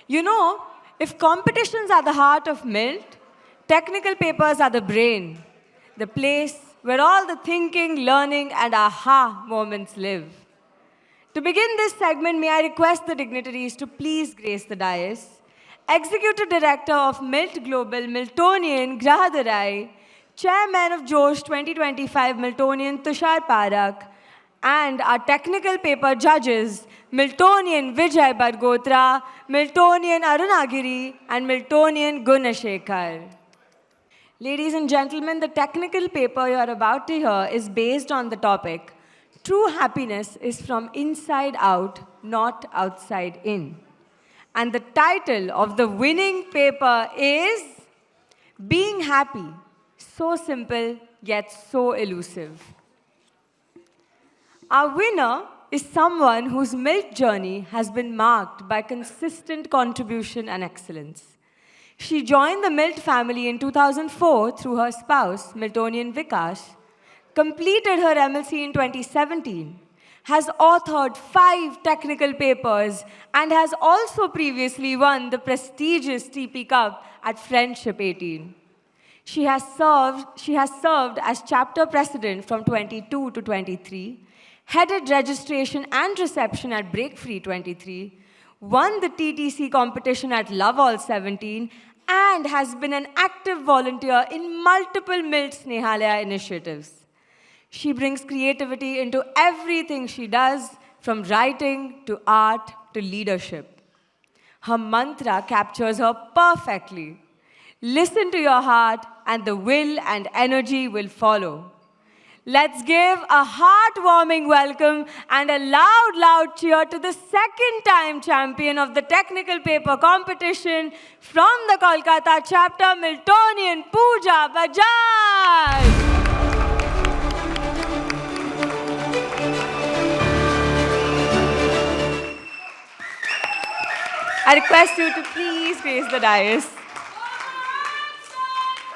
You know, if competitions are the heart of Milt, technical papers are the brain, the place where all the thinking, learning, and aha moments live. To begin this segment, may I request the dignitaries to please grace the dais. Executive Director of Milt Global, Miltonian Grahadarai, Chairman of Josh25 Miltonian Tushar Parak, and our technical paper judges, Miltonian Vijay Bargotra, Miltonian Arunagiri, and Miltonian Gunashekar. Ladies and gentlemen, the technical paper you are about to hear is based on the topic, True happiness is from inside out, not outside in. And the title of the winning paper is Being Happy, so simple yet so elusive. Our winner is someone whose milk journey has been marked by consistent contribution and excellence. She joined the Milt family in 2004 through her spouse, Miltonian Vikash, completed her MLC in 2017, has authored 5 technical papers, and has also previously won the prestigious TP Cup at Friendship 18. She has served as chapter president from 22 to 23, headed registration and reception at Break Free 23, won the TTC competition at Love All 17, and has been an active volunteer in multiple Milt Snehalaya initiatives. She brings creativity into everything she does, from writing to art to leadership. Her mantra captures her perfectly. Listen to your heart, and the will and energy will follow. Let's give a heartwarming welcome and a loud, loud cheer to the second-time champion of the technical paper competition from the Kolkata chapter, Miltonian Pooja Bajaj. I request you to please grace the dais.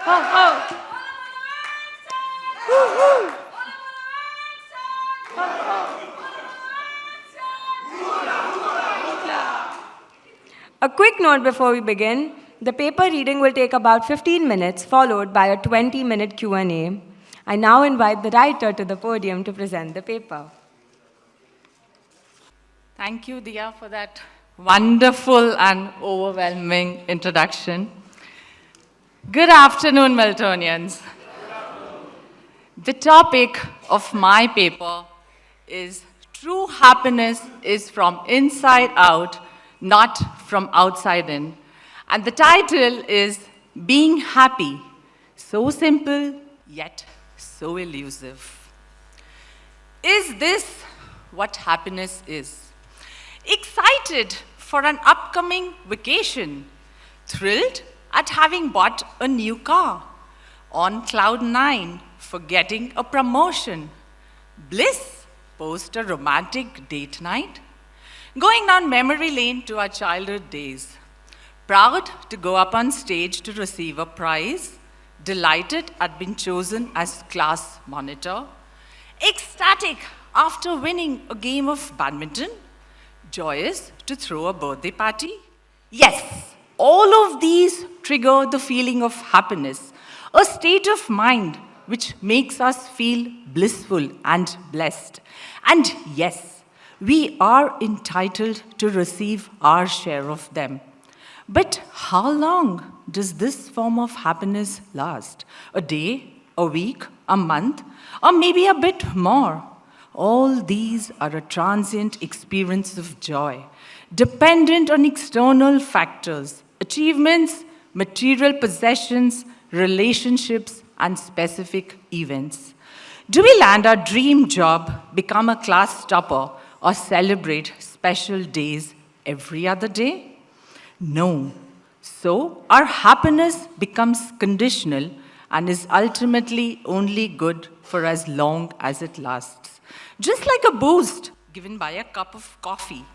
Oh. Woo-hoo. A quick note before we begin. The paper reading will take about 15 minutes, followed by a 20-minute Q&A. I now invite the writer to the podium to present the paper. Thank you, Dia, for that wonderful and overwhelming introduction. Good afternoon, Miltonians. The topic of my paper is True happiness is from inside out, not from outside in. And the title is Being Happy, so simple yet so elusive. Is this what happiness is? Excited for an upcoming vacation, thrilled at having bought a new car, on cloud 9 for getting a promotion, bliss post a romantic date night, going down memory lane to our childhood days, proud to go up on stage to receive a prize, delighted at being chosen as class monitor, ecstatic after winning a game of badminton, joyous to throw a birthday party? Yes, all of these trigger the feeling of happiness, a state of mind which makes us feel blissful and blessed. And yes, we are entitled to receive our share of them. But how long does this form of happiness last? A day, a week, a month, or maybe a bit more? All these are a transient experience of joy, dependent on external factors, achievements, material possessions, relationships, and specific events. Do we land our dream job, become a class topper, or celebrate special days every other day? No. So our happiness becomes conditional and is ultimately only good for as long as it lasts. Just like a boost given by a cup of coffee.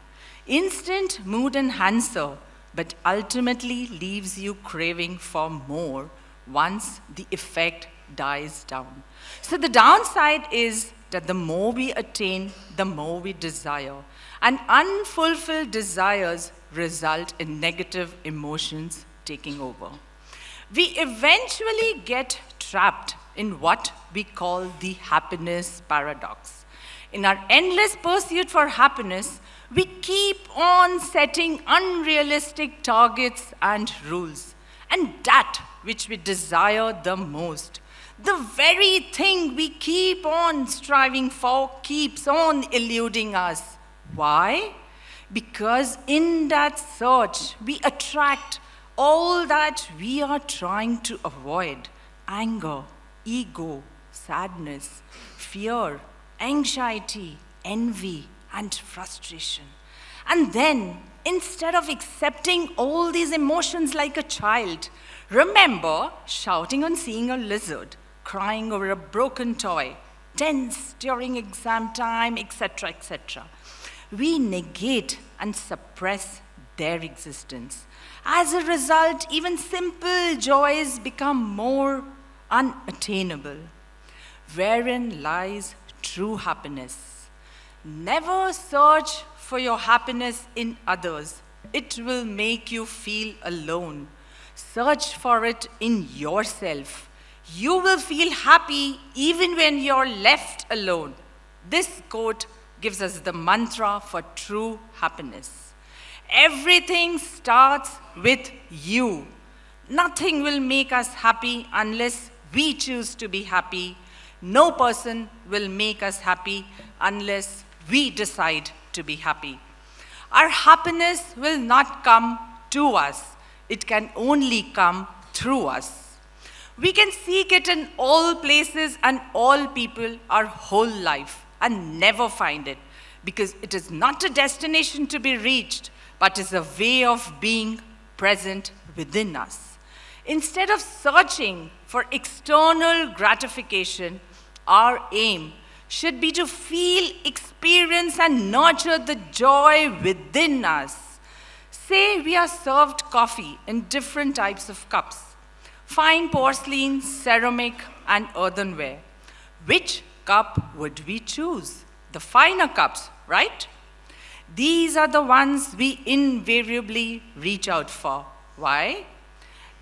Instant mood enhancer, but ultimately leaves you craving for more once the effect dies down. So the downside is that the more we attain, the more we desire. And unfulfilled desires result in negative emotions taking over. We eventually get trapped in what we call the happiness paradox. In our endless pursuit for happiness, we keep on setting unrealistic targets and rules. And that which we desire the most, the very thing we keep on striving for, keeps on eluding us. Why? Because in that search, we attract all that we are trying to avoid: anger, ego, sadness, fear, anxiety, envy, and frustration. And then, instead of accepting all these emotions like a child, remember shouting on seeing a lizard, crying over a broken toy, tense during exam time, etc., etc. We negate and suppress their existence. As a result, even simple joys become more unattainable. Wherein lies true happiness? Never search for your happiness in others. It will make you feel alone. Search for it in yourself. You will feel happy even when you're left alone. This quote gives us the mantra for true happiness. Everything starts with you. Nothing will make us happy unless we choose to be happy. No person will make us happy unless we decide to be happy. Our happiness will not come to us. It can only come through us. We can seek it in all places and all people our whole life and never find it, because it is not a destination to be reached, but is a way of being present within us. Instead of searching for external gratification, our aim should be to feel, experience, and nurture the joy within us. Say we are served coffee in different types of cups: fine porcelain, ceramic, and earthenware. Which cup would we choose? The finer cups, right? These are the ones we invariably reach out for. Why?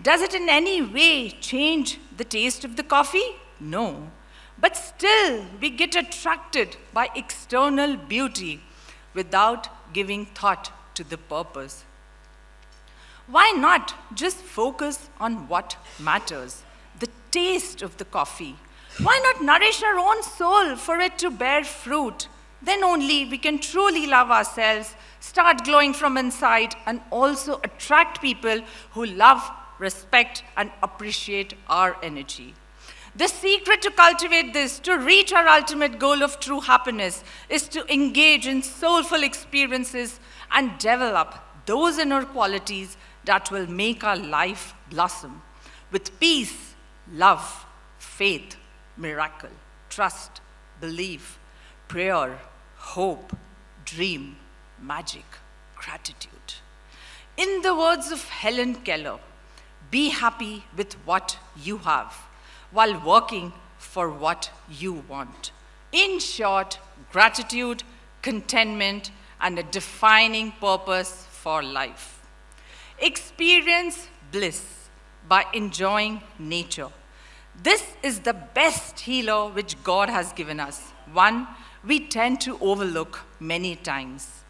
Does it in any way change the taste of the coffee? No. But still, we get attracted by external beauty without giving thought to the purpose. Why not just focus on what matters, the taste of the coffee? Why not nourish our own soul for it to bear fruit? Then only we can truly love ourselves, start glowing from inside, and also attract people who love, respect, and appreciate our energy. The secret to cultivate this, to reach our ultimate goal of true happiness, is to engage in soulful experiences and develop those inner qualities that will make our life blossom with peace, love, faith, miracle, trust, belief, prayer, hope, dream, magic, gratitude. In the words of Helen Keller, be happy with what you have while working for what you want. In short, gratitude, contentment, and a defining purpose for life. Experience bliss by enjoying nature. This is the best healer which God has given us, one we tend to overlook many times.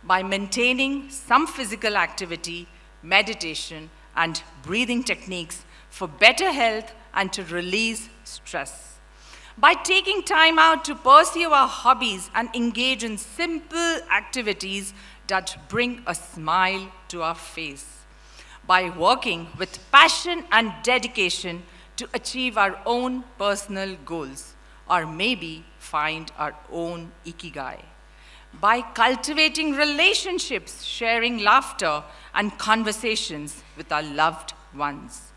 By maintaining some physical activity, meditation, and breathing techniques for better health and to release stress. By taking time out to pursue our hobbies and engage in simple activities that bring a smile to our face. By working with passion and dedication to achieve our own personal goals, or maybe find our own ikigai. By cultivating relationships, sharing laughter and conversations with our loved ones.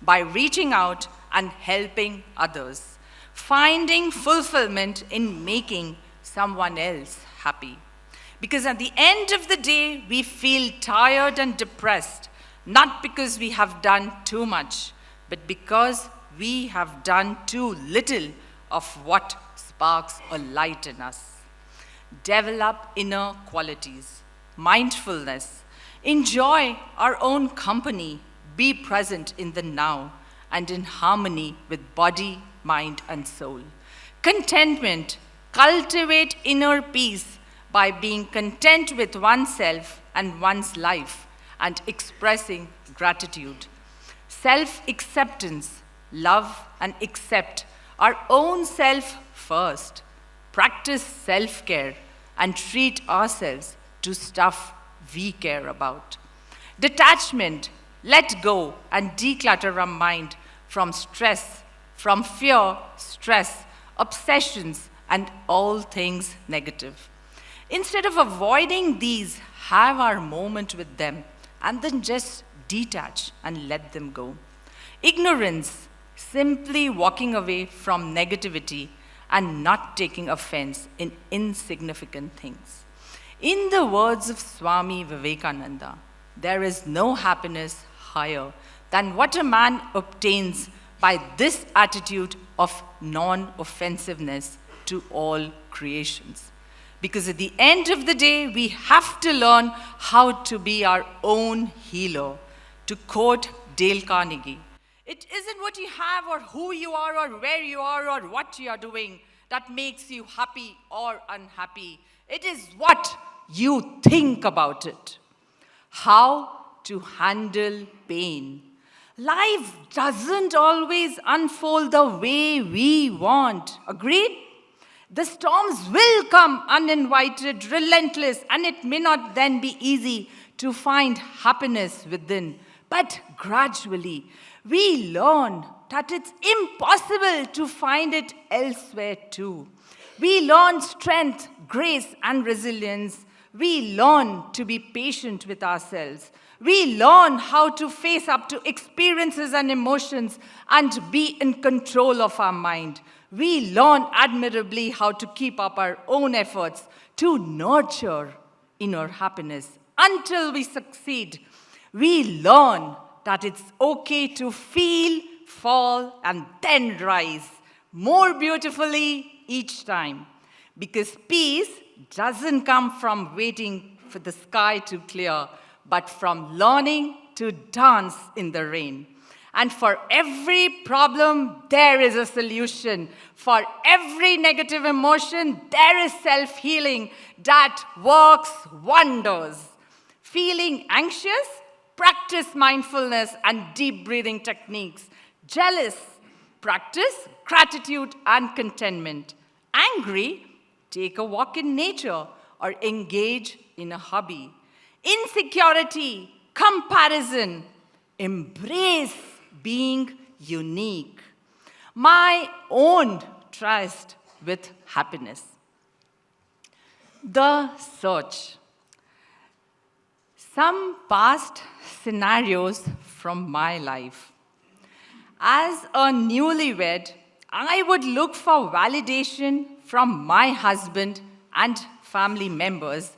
By reaching out and helping others. Finding fulfillment in making someone else happy. Because at the end of the day, we feel tired and depressed, not because we have done too much, but because we have done too little of what sparks a light in us. Develop inner qualities, mindfulness, Enjoy our own company, be present in the now, and in harmony with body, mind, and soul. Contentment, cultivate inner peace by being content with oneself and one's life and expressing gratitude. Self acceptance, love and accept our own self first. Practice self care and treat ourselves to stuff we care about. Detachment, let go and declutter our mind from stress, from fear, stress, obsessions, and all things negative. Instead of avoiding these, have our moment with them and then just detach and let them go. Ignorance, simply walking away from negativity and not taking offense in insignificant things. In the words of Swami Vivekananda, there is no happiness higher than what a man obtains by this attitude of non-offensiveness to all creations. Because at the end of the day, we have to learn how to be our own healer. To quote Dale Carnegie, it isn't what you have or who you are or where you are or what you are doing that makes you happy or unhappy. It is what you think about it. How to handle pain. Life doesn't always unfold the way we want. Agreed? The storms will come uninvited, relentless, and it may not then be easy to find happiness within. But gradually, we learn that it's impossible to find it elsewhere too. We learn strength, grace, and resilience. We learn to be patient with ourselves. We learn how to face up to experiences and emotions and be in control of our mind. We learn admirably how to keep up our own efforts to nurture inner happiness until we succeed. We learn that it's okay to feel, fall, and then rise more beautifully each time. Because peace doesn't come from waiting for the sky to clear, but from learning to dance in the rain. And for every problem, there is a solution. For every negative emotion, there is self-healing that works wonders. Feeling anxious? Practice mindfulness and deep breathing techniques. Jealous? Practice gratitude and contentment. Angry? Take a walk in nature or engage in a hobby. Insecurity? Comparison? Embrace being unique. My own trust with happiness. The search. Some past scenarios from my life. As a newlywed, I would look for validation from my husband and family members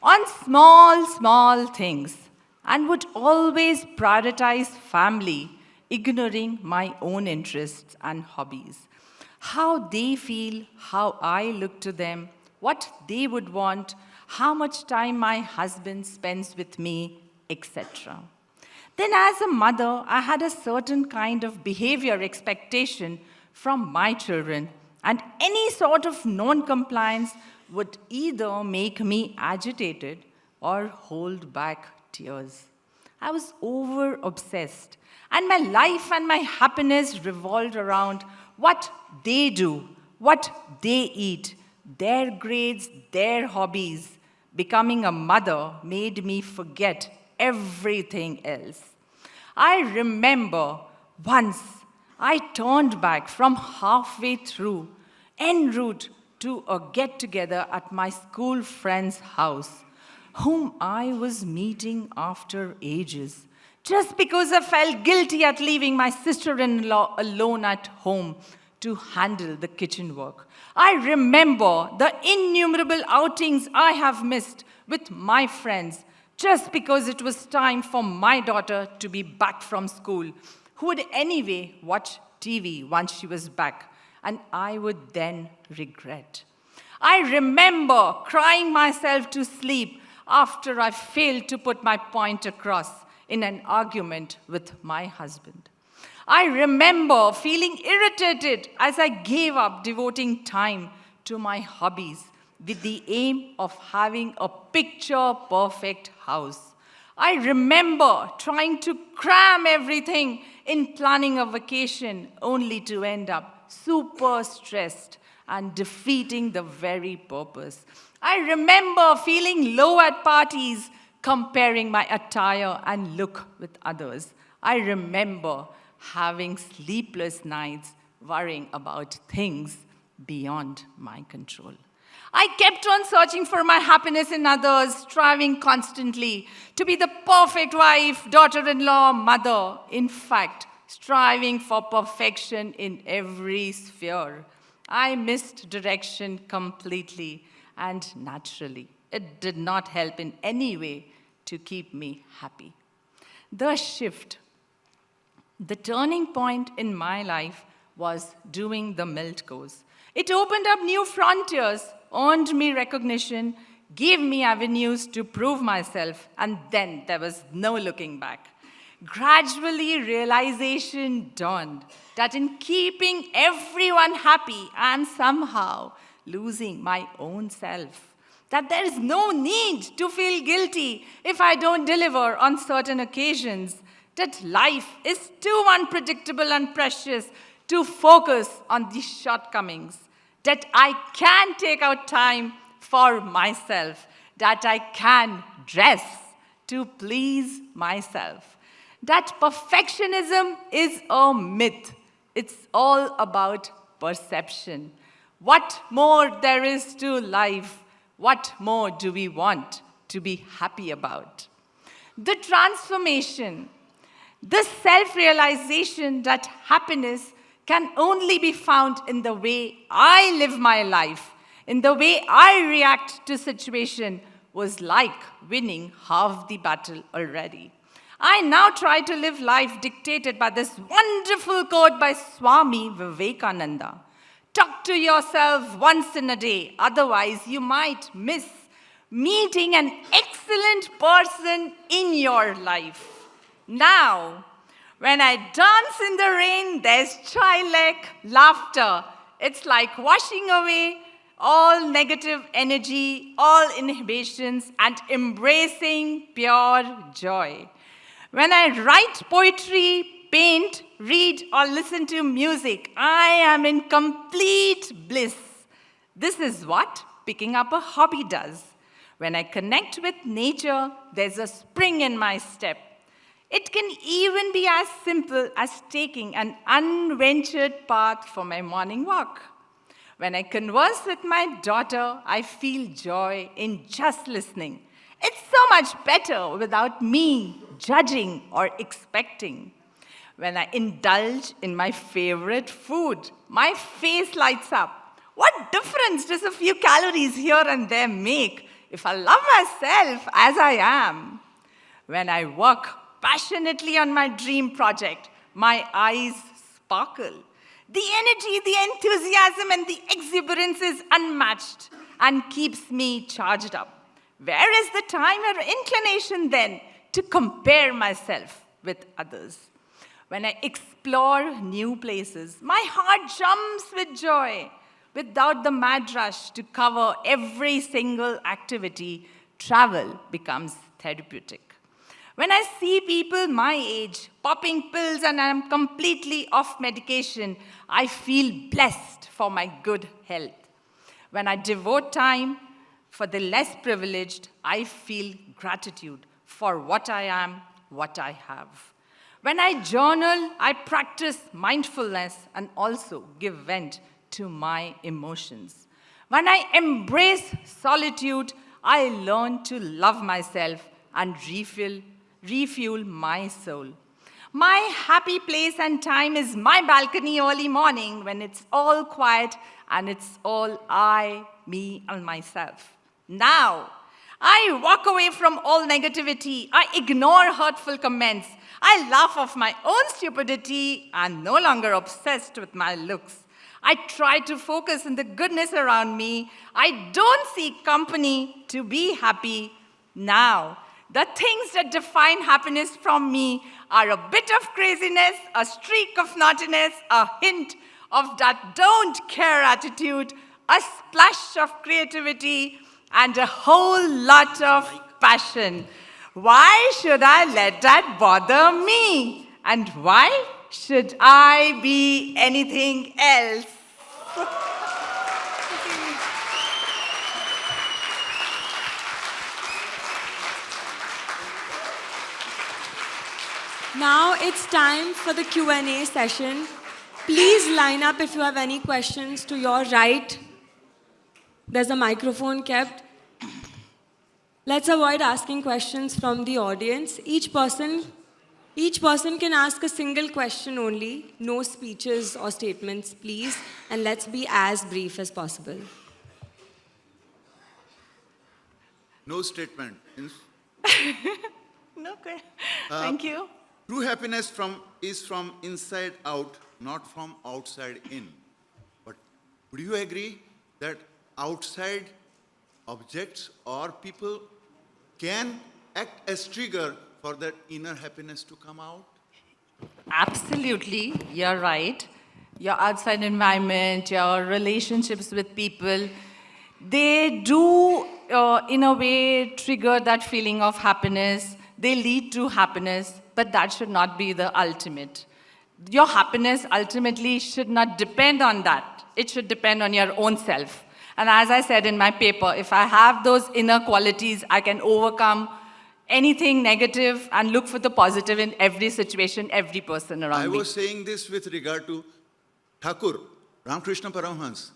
on small things and would always prioritize family, ignoring my own interests and hobbies. How they feel, how I look to them, what they would want, how much time my husband spends with me, etc. Then as a mother, I had a certain kind of behavior expectation from my children, and any sort of non-compliance would either make me agitated or hold back tears. I was over-obsessed, and my life and my happiness revolved around what they do, what they eat, their grades, their hobbies. Becoming a mother made me forget everything else. I remember once I turned back from halfway through en route to a get-together at my school friend's house, whom I was meeting after ages, just because I felt guilty at leaving my sister-in-law alone at home to handle the kitchen work. I remember the innumerable outings I have missed with my friends just because it was time for my daughter to be back from school, who would anyway watch TV once she was back, and I would then regret. I remember crying myself to sleep after I failed to put my point across in an argument with my husband. I remember feeling irritated as I gave up devoting time to my hobbies with the aim of having a picture-perfect house. I remember trying to cram everything in planning a vacation only to end up super stressed and defeating the very purpose. I remember feeling low at parties, comparing my attire and look with others. I remember having sleepless nights, worrying about things beyond my control. I kept on searching for my happiness in others, striving constantly to be the perfect wife, daughter-in-law, mother. In fact, striving for perfection in every sphere. I missed direction completely and naturally. It did not help in any way to keep me happy. The shift, the turning point in my life was doing the MILT course. It opened up new frontiers, earned me recognition, gave me avenues to prove myself, and then there was no looking back. Gradually, realization dawned that in keeping everyone happy, I am somehow losing my own self. That there is no need to feel guilty if I don't deliver on certain occasions. That life is too unpredictable and precious to focus on the shortcomings. That I can take out time for myself. That I can dress to please myself. That perfectionism is a myth. It's all about perception. What more there is to life? What more do we want to be happy about? The transformation, the self-realization that happiness can only be found in the way I live my life, in the way I react to situation, was like winning half the battle already. I now try to live life dictated by this wonderful quote by Swami Vivekananda. Talk to yourself once in a day, otherwise you might miss meeting an excellent person in your life. Now, when I dance in the rain, there's childlike laughter. It's like washing away all negative energy, all inhibitions, and embracing pure joy. When I write poetry, paint, read, or listen to music, I am in complete bliss. This is what picking up a hobby does. When I connect with nature, there's a spring in my step. It can even be as simple as taking an unventured path for my morning walk. When I converse with my daughter, I feel joy in just listening. It's so much better without me judging or expecting. When I indulge in my favorite food, my face lights up. What difference does a few calories here and there make if I love myself as I am? When I work passionately on my dream project, my eyes sparkle. The energy, the enthusiasm, and the exuberance is unmatched and keeps me charged up. Where is the time or inclination then to compare myself with others? When I explore new places, my heart jumps with joy. Without the mad rush to cover every single activity, travel becomes therapeutic. When I see people my age popping pills and I'm completely off medication, I feel blessed for my good health. When I devote time for the less privileged, I feel gratitude for what I am, what I have. When I journal, I practice mindfulness and also give vent to my emotions. When I embrace solitude, I learn to love myself and refuel my soul. My happy place and time is my balcony early morning when it's all quiet and it's all I, me, and myself. Now, I walk away from all negativity. I ignore hurtful comments. I laugh off my own stupidity and no longer obsessed with my looks. I try to focus on the goodness around me. I don't seek company to be happy. Now, the things that define happiness from me are a bit of craziness, a streak of naughtiness, a hint of that don't care attitude, a splash of creativity, and a whole lot of passion. Why should I let that bother me? And why should I be anything else? Now it's time for the Q&A session. Please line up if you have any questions to your right. There's a microphone kept. Let's avoid asking questions from the audience. Each person can ask a single question only. No speeches or statements, please. And let's be as brief as possible. No statement. No, okay. Thank you. True happiness is from inside out, not from outside in. But would you agree that outside objects or people can act as trigger for that inner happiness to come out? Absolutely, you're right. Your outside environment, your relationships with people, they do, in a way, trigger that feeling of happiness. They lead to happiness, but that should not be the ultimate. Your happiness ultimately should not depend on that. It should depend on your own self. And as I said in my paper, if I have those inner qualities, I can overcome anything negative and look for the positive in every situation, every person around me. I was saying this with regard to Thakur, Ramakrishna Paramhans.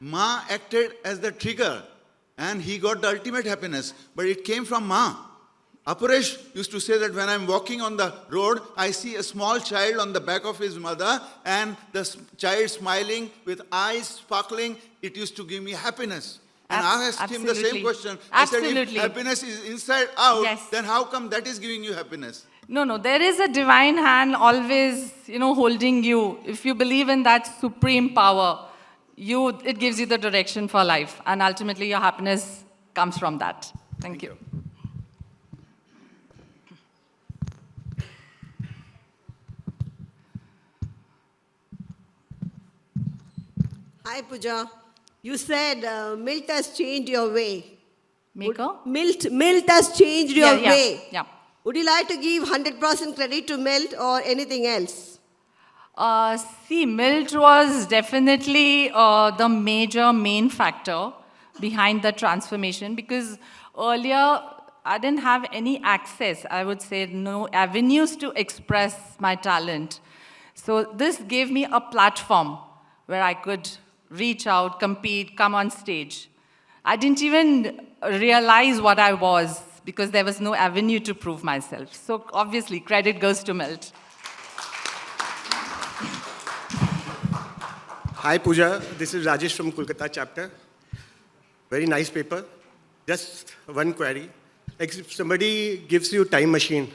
Ma acted as the trigger and he got the ultimate happiness, but it came from Ma. Aparesh used to say that when I'm walking on the road, I see a small child on the back of his mother and the child smiling with eyes sparkling. It used to give me happiness. And I asked him the same question. I said, if happiness is inside out, then how come that is giving you happiness? No, there is a divine hand always, holding you. If you believe in that supreme power, it gives you the direction for life. And ultimately, your happiness comes from that. Thank you. Hi, Pooja. You said Milt has changed your way. Maker? Milt has changed your way. Yeah. Would you like to give 100% credit to Milt or anything else? Milt was definitely the main factor behind the transformation because earlier I didn't have any access, I would say, no avenues to express my talent. So this gave me a platform where I could reach out, compete, come on stage. I didn't even realize what I was because there was no avenue to prove myself. So obviously, credit goes to Milt. Hi, Pooja. This is Rajesh from Kolkata chapter. Very nice paper. Just one query. Like if somebody gives you a time machine,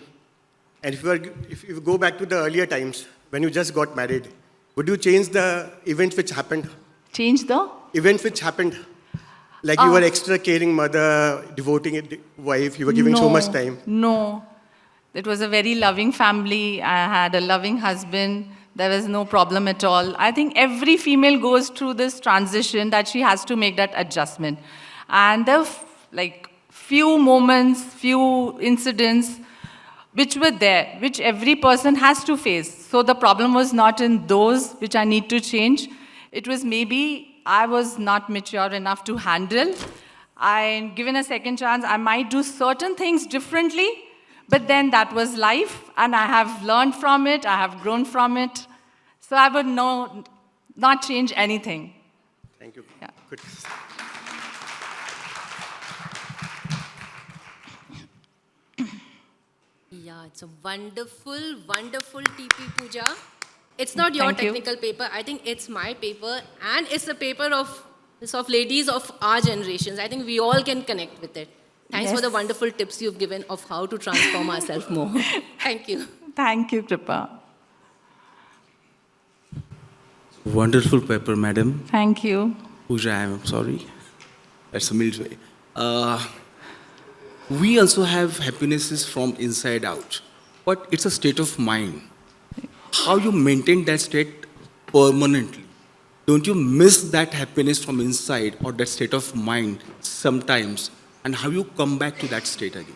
and if you go back to the earlier times when you just got married, would you change the events which happened? Change the? Events which happened. Like you were extra caring mother, devoting it wife, you were giving so much time. No. It was a very loving family. I had a loving husband. There was no problem at all. I think every female goes through this transition that she has to make that adjustment. And there were few moments, few incidents which were there, which every person has to face. So the problem was not in those which I need to change. It was maybe I was not mature enough to handle. And given a second chance, I might do certain things differently, but then that was life, and I have learned from it, I have grown from it. So I would not change anything. Thank you. Yeah. Good. Yeah, it's a wonderful, wonderful TP Pooja. It's not your technical paper. I think it's my paper, and it's a paper of ladies of our generations. I think we all can connect with it. Thanks for the wonderful tips you've given of how to transform ourselves more. Thank you. Thank you, Kripa. Wonderful paper, madam. Thank you. Pooja, I'm sorry. That's a Milt's way. we also have happinesses from inside out, but it's a state of mind. How you maintain that state permanently? Don't you miss that happiness from inside or that state of mind sometimes? And how you come back to that state again?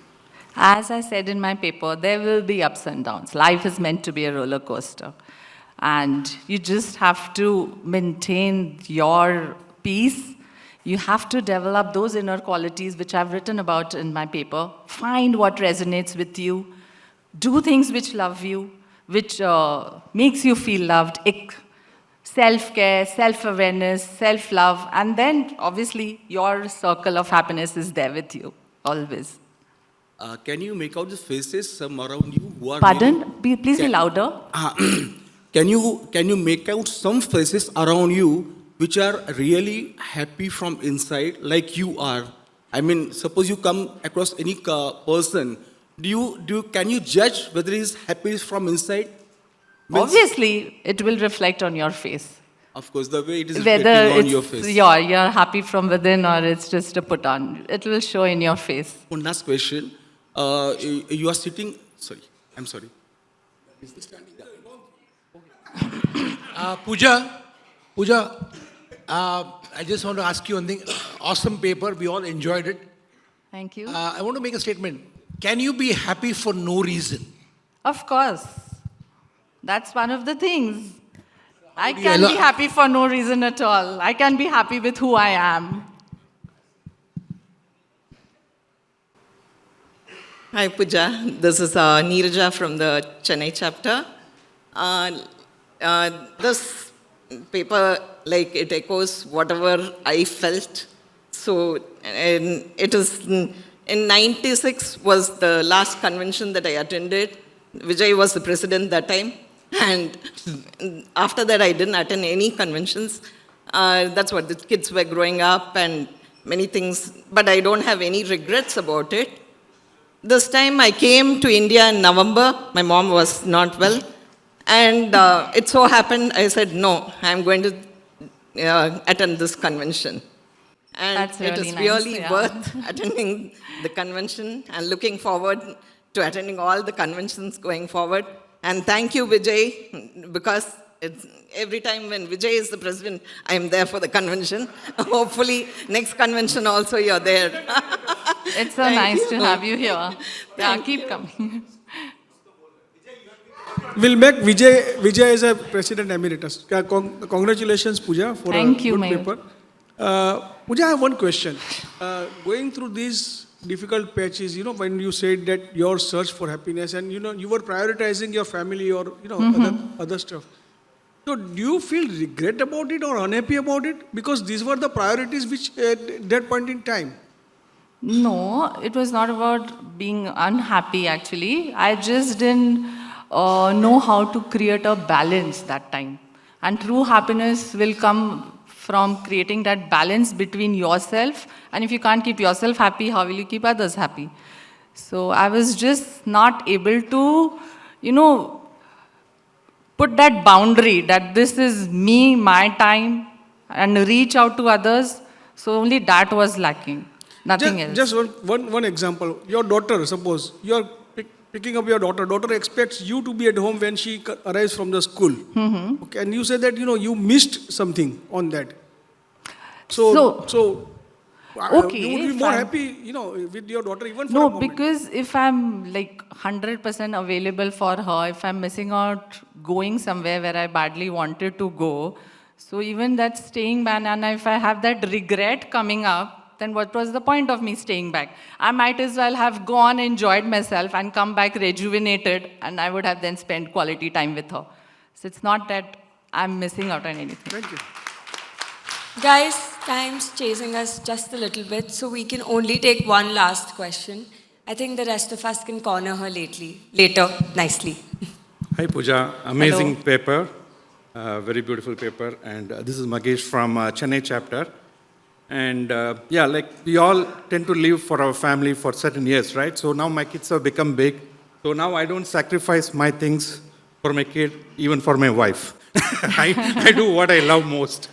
As I said in my paper, there will be ups and downs. Life is meant to be a roller coaster. And you just have to maintain your peace. You have to develop those inner qualities which I've written about in my paper. Find what resonates with you. Do things which love you, which makes you feel loved. Self-care, self-awareness, self-love. And then, obviously, your circle of happiness is there with you, always. Can you make out the faces some around you who are Pardon? really- Please be louder. Can you make out some faces around you which are really happy from inside, like you are? I mean, suppose you come across any person, can you judge whether he's happy from inside? Obviously, it will reflect on your face. Of course, the way it is Whether reflecting on it's your face. you're happy from within or it's just a put on. It will show in your face. One last question. You are sitting. Sorry, I'm sorry. Is this standing up? Pooja, I just want to ask you one thing. Awesome paper. We all enjoyed it. Thank you. I want to make a statement. Can you be happy for no reason? Of course. That's one of the things. I do you can be allow- happy for no reason at all. I can be happy with who I am. Hi, Pooja. This is Neeraja from the Chennai chapter. This paper, like, it echoes whatever I felt. So, and it is in '96 was the last convention that I attended. Vijay was the president that time, and after that I didn't attend any conventions. That's what the kids were growing up and many things, but I don't have any regrets about it. This time I came to India in November. My mom was not well. And it so happened, I said, no, I'm going to attend this convention. And That's it really is nice, really yeah. worth attending the convention and looking forward to attending all the conventions going forward. And thank you, Vijay, because it's, every time when Vijay is the president, I am there for the convention. Hopefully, next convention also you're there. It's so Thank nice to you. have you here. Yeah, Thank keep you. coming. We'll make Vijay as a president emeritus. Congratulations, Pooja, for Thank a you, good Mayur. paper. Pooja, I have one question. Going through these difficult patches, when you said that your search for happiness and, you were prioritizing your family or, other stuff. So do you feel regret about it or unhappy about it? Because these were the priorities which at that point in time. No, it was not about being unhappy actually. I just didn't know how to create a balance that time. And true happiness will come from creating that balance between yourself. And if you can't keep yourself happy, how will you keep others happy? So I was just not able to, put that boundary that this is me, my time, and reach out to others. So only that was lacking. Nothing else. Just one example. Your daughter, suppose you are picking up your daughter. Daughter expects you to be at home when she arrives from the school. Mm-hmm. Okay, and you say that you missed something on that. So okay, you would be if more I'm- happy, with your daughter even for a No, moment. because if I'm like 100% available for her, if I'm missing out going somewhere where I badly wanted to go, so even that staying back, and if I have that regret coming up, then what was the point of me staying back? I might as well have gone, enjoyed myself, and come back rejuvenated, and I would have then spent quality time with her. So it's not that I'm missing out on anything. Thank you. Guys, time's chasing us just a little bit, so we can only take one last question. I think the rest of us can corner her later, nicely. Hi Pooja, amazing Hello. paper, very beautiful paper. And this is Magesh from Chennai chapter. And we all tend to live for our family for certain years, right? So now my kids have become big. So now I don't sacrifice my things for my kid, even for my wife. I do what I love most.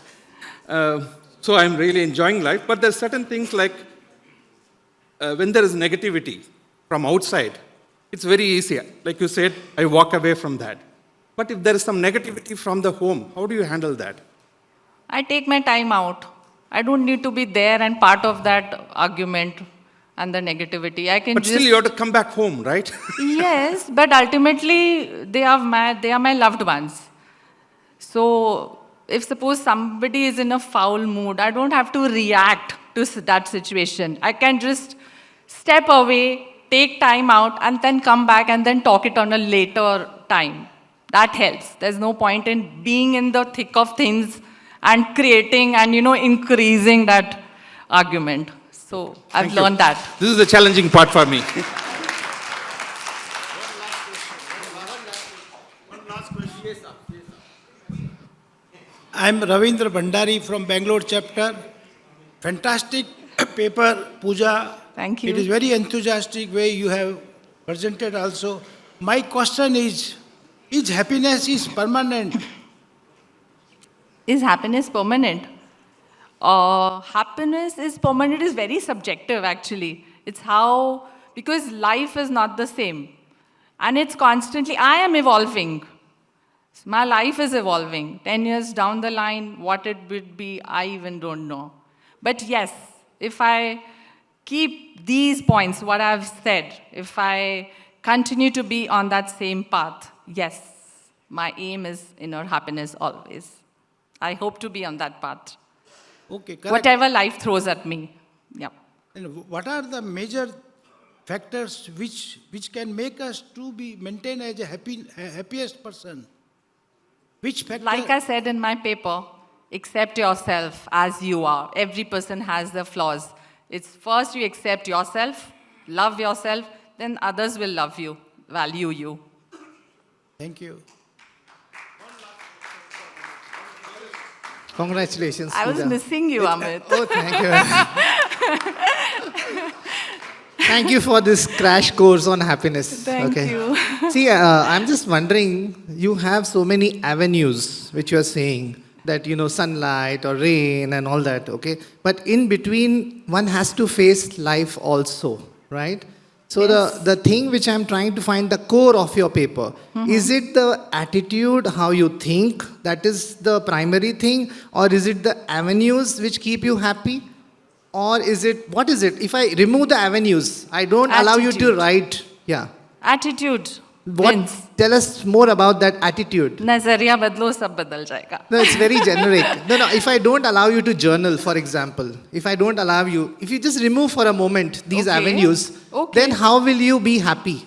So I'm really enjoying life. But there's certain things like when there is negativity from outside, it's very easy. Like you said, I walk away from that. But if there is some negativity from the home, how do you handle that? I take my time out. I don't need to be there and part of that argument and the negativity. I can But just... still you have to come back home, right? Yes, but ultimately they are my loved ones. So if suppose somebody is in a foul mood, I don't have to react to that situation. I can just step away, take time out, and then come back and then talk it on a later time. That helps. There's no point in being in the thick of things and creating and, increasing that argument. So I've learned that. This is the challenging part for me. I'm Ravindra Bhandari from Bangalore chapter. Fantastic paper, Pooja. Thank you. It is very enthusiastic way you have presented also. My question is happiness is permanent? Is happiness permanent? Happiness is permanent is very subjective actually. It's how, because life is not the same. And it's constantly, I am evolving. My life is evolving. 10 years down the line, what it would be, I even don't know. But yes, if I keep these points, what I've said, if I continue to be on that same path, yes, my aim is inner happiness always. I hope to be on that path. Okay, correct. Whatever life throws at me. Yeah. And what are the major factors which can make us to be maintained as a happiest person? Which factor? Like I said in my paper, accept yourself as you are. Every person has their flaws. It's first you accept yourself, love yourself, then others will love you, value you. Thank you. Congratulations. I was Pooja. missing you, Amit. Oh, thank you. Thank you for this crash course on happiness. Thank you. See, I'm just wondering, you have so many avenues which you are saying that, sunlight or rain and all that, okay? But in between, one has to face life also, right? So Yes. the thing which I'm trying to find, the core of your paper, is it the attitude, how you think, that is the primary thing? Or is it the avenues which keep you happy? Or is it, what is it? If I remove the avenues, I don't allow you to Attitude. write. Yeah. Attitude What? wins. Tell us more about that attitude. Nazariya badlo, sab badal jayega. No, it's very generic. No, if I don't allow you to journal, for example, if I don't allow you, if you just remove for a moment these Okay. avenues, Okay. then how will you be happy?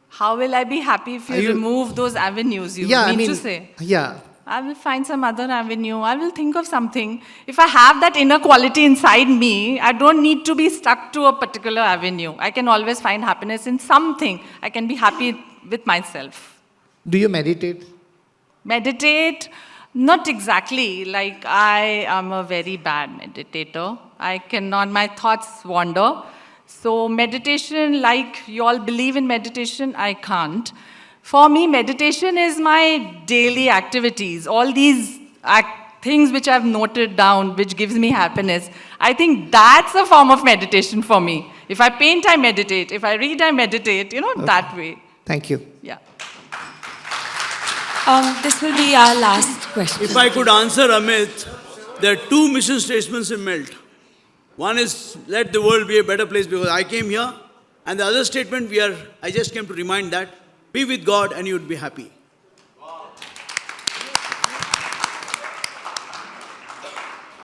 How will I be happy if Are you you- remove those avenues? You Yeah, mean to say? yeah. I will find some other avenue. I will think of something. If I have that inner quality inside me, I don't need to be stuck to a particular avenue. I can always find happiness in something. I can be happy with myself. Do you meditate? Meditate, not exactly. Like, I am a very bad meditator. I cannot, my thoughts wander. So meditation, like you all believe in meditation, I can't. For me, meditation is my daily activities. All these things which I've noted down, which gives me happiness. I think that's a form of meditation for me. If I paint, I meditate. If I read, I meditate. That way. Thank you. Yeah. This will be our last question. If I could answer Amit, there are two mission statements in MELT. One is, let the world be a better place because I came here. And the other statement, I just came to remind that, be with God and you would be happy.